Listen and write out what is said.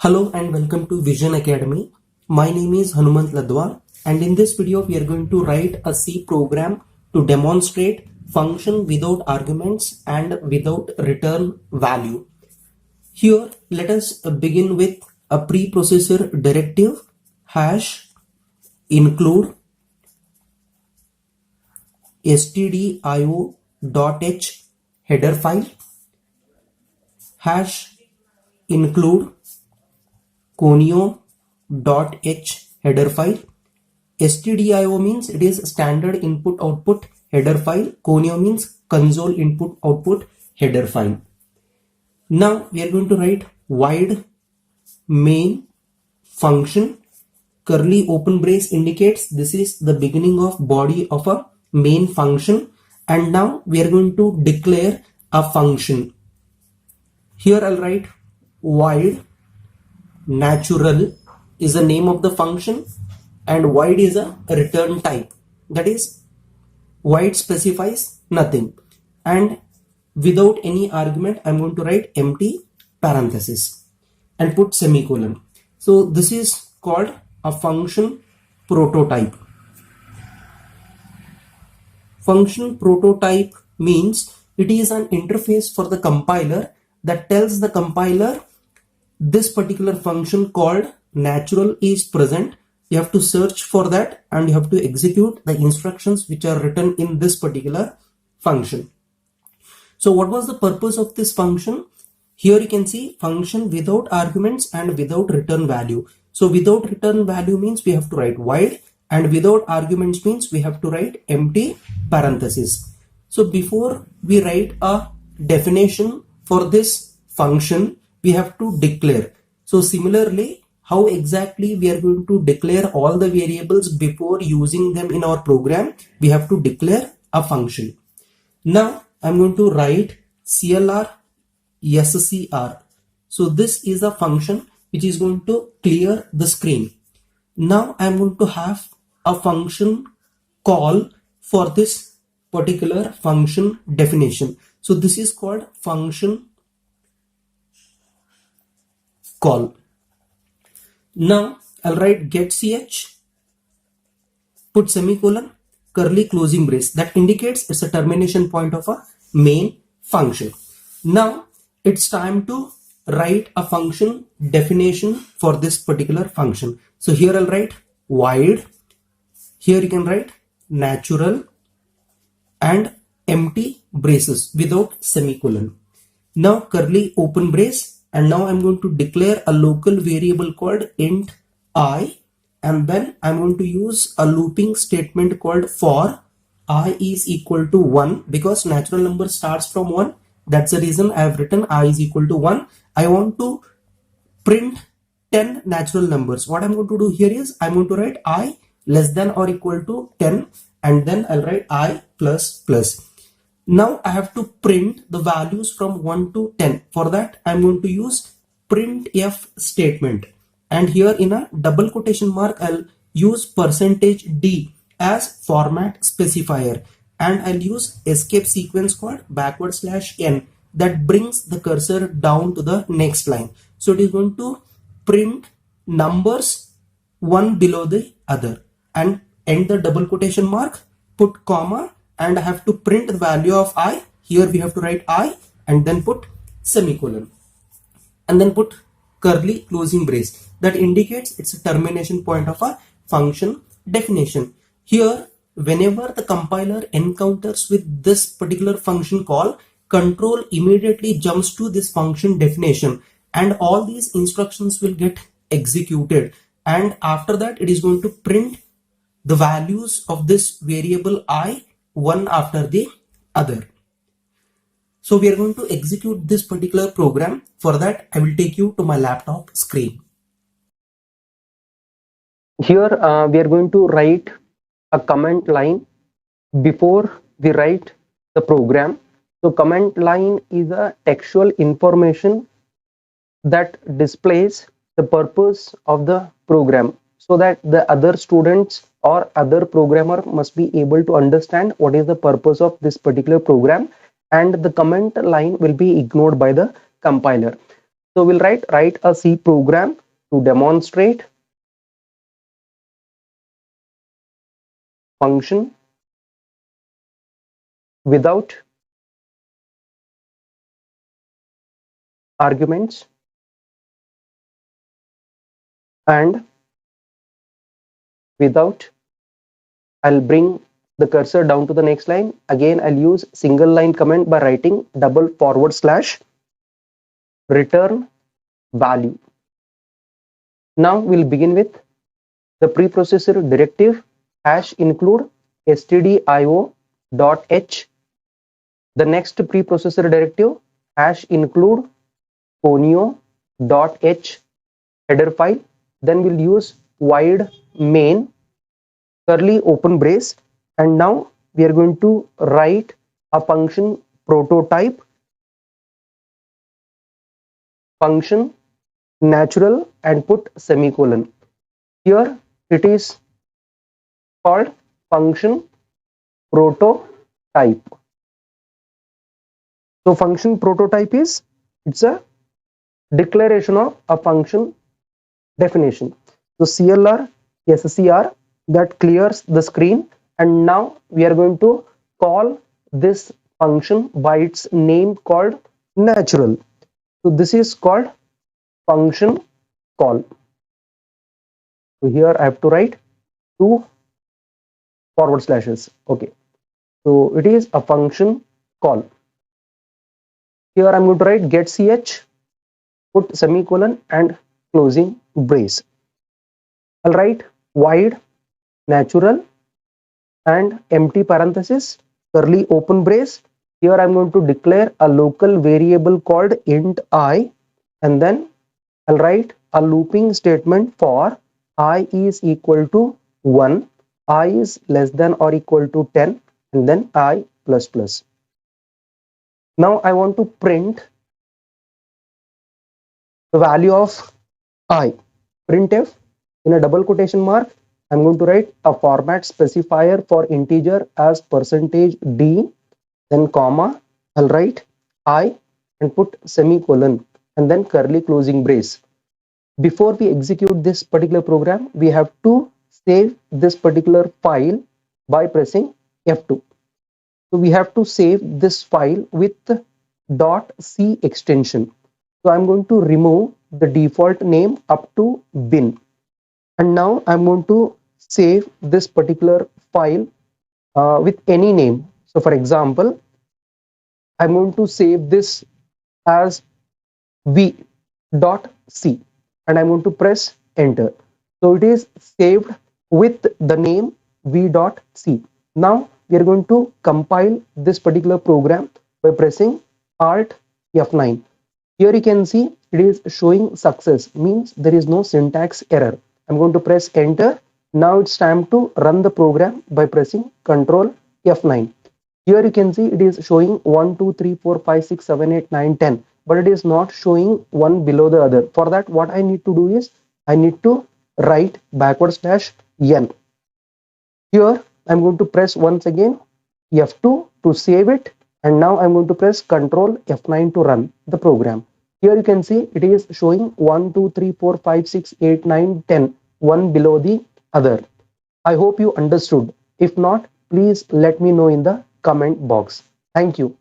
Hello and welcome to Vision Academy. My name is Hanumant Ladwa, and in this video we are going to write a C program to demonstrate function without arguments and without return value. Here let us begin with a preprocessor directive hash include stdio.h header file hash include conio.h header file. stdio means it is standard input output header file. Conio means console input output header file. Now we are going to write void main function. Curly open brace indicates this is the beginning of body of a main function, and now we are going to declare a function. Here I'll write void natural is the name of the function, and void is a return type. That is, void specifies nothing, and without any argument I'm going to write empty parenthesis and put semicolon. So this is called a function prototype. Function prototype means it is an interface for the compiler that tells the compiler this particular function called natural is present. You have to search for that and you have to execute the instructions which are written in this particular function. So what was the purpose of this function? Here you can see function without arguments and without return value. So without return value means we have to write void, and without arguments means we have to write empty parenthesis. So before we write a definition for this function, we have to declare. So similarly, how exactly we are going to declare all the variables before using them in our program? We have to declare a function. Now I'm going to write CLR SCR. So this is a function which is going to clear the screen. Now I'm going to have a function call for this particular function definition. So this is called function call. Now I'll write getch, put semicolon, curly closing brace. That indicates it's a termination point of a main function. Now it's time to write a function definition for this particular function. So here I'll write void. Here you can write natural and empty braces without semicolon. Now curly open brace, and now I'm going to declare a local variable called int I, and then I'm going to use a looping statement called for I is equal to 1, because natural number starts from 1. That's the reason I have written I is equal to 1. I want to print 10 natural numbers. What I'm going to do here is I'm going to write I less than or equal to 10, and then I'll write I plus plus. Now I have to print the values from 1 to 10. For that I'm going to use printf statement, and here in a double quotation mark I'll use %d as format specifier, and I'll use escape sequence called \n that brings the cursor down to the next line. So it is going to print numbers one below the other, and end the double quotation mark, put comma, and I have to print the value of I. Here we have to write I and then put semicolon, and then put curly closing brace. That indicates it's a termination point of a function definition. Here, whenever the compiler encounters with this particular function call, control immediately jumps to this function definition, and all these instructions will get executed, and after that it is going to print the values of this variable I one after the other. So we are going to execute this particular program. For that I will take you to my laptop screen. Here we are going to write a comment line before we write the program. So comment line is a textual information that displays the purpose of the program, so that the other students or other programmer must be able to understand what is the purpose of this particular program, and the comment line will be ignored by the compiler. So we'll write a C program to demonstrate function without arguments and without, I'll bring the cursor down to the next line. Again, I'll use single line comment by writing double forward slash return value. Now we'll begin with the preprocessor directive hash include stdio.h. The next preprocessor directive hash include conio.h header file. Then we'll use void main curly open brace, and now we are going to write a function prototype function natural and put semicolon. Here it is called function prototype. So function prototype is, it's a declaration of a function definition. So CLR SCR, that clears the screen, and now we are going to call this function by its name called natural. So this is called function call. So here I have to write 2 forward slashes. Okay, so it is a function call. Here I'm going to write get ch, put semicolon and closing brace. I'll write void natural and empty parenthesis curly open brace. Here I'm going to declare a local variable called int I, and then I'll write a looping statement for I is equal to 1, I is less than or equal to 10, and then I plus plus. Now I want to print the value of I. Printf in a double quotation mark, I'm going to write a format specifier for integer as %d, then comma, I'll write I and put semicolon and then curly closing brace. Before we execute this particular program, we have to save this particular file by pressing F2. So we have to save this file with .c extension. So I'm going to remove the default name up to bin, and now I'm going to save this particular file with any name. So for example, I'm going to save this as v.c and I'm going to press enter. So it is saved with the name v.c. Now we are going to compile this particular program by pressing Alt F9. Here you can see it is showing success, means there is no syntax error. I'm going to press enter. Now it's time to run the program by pressing Ctrl F9. Here you can see it is showing 1, 2, 3, 4, 5, 6, 7, 8, 9, 10, but it is not showing one below the other. For that, what I need to do is I need to write /n. Here I'm going to press once again F2 to save it, and now I'm going to press Ctrl F9 to run the program. Here you can see it is showing 1, 2, 3, 4, 5, 6, 8, 9, 10, one below the other. I hope you understood. If not, please let me know in the comment box. Thank you.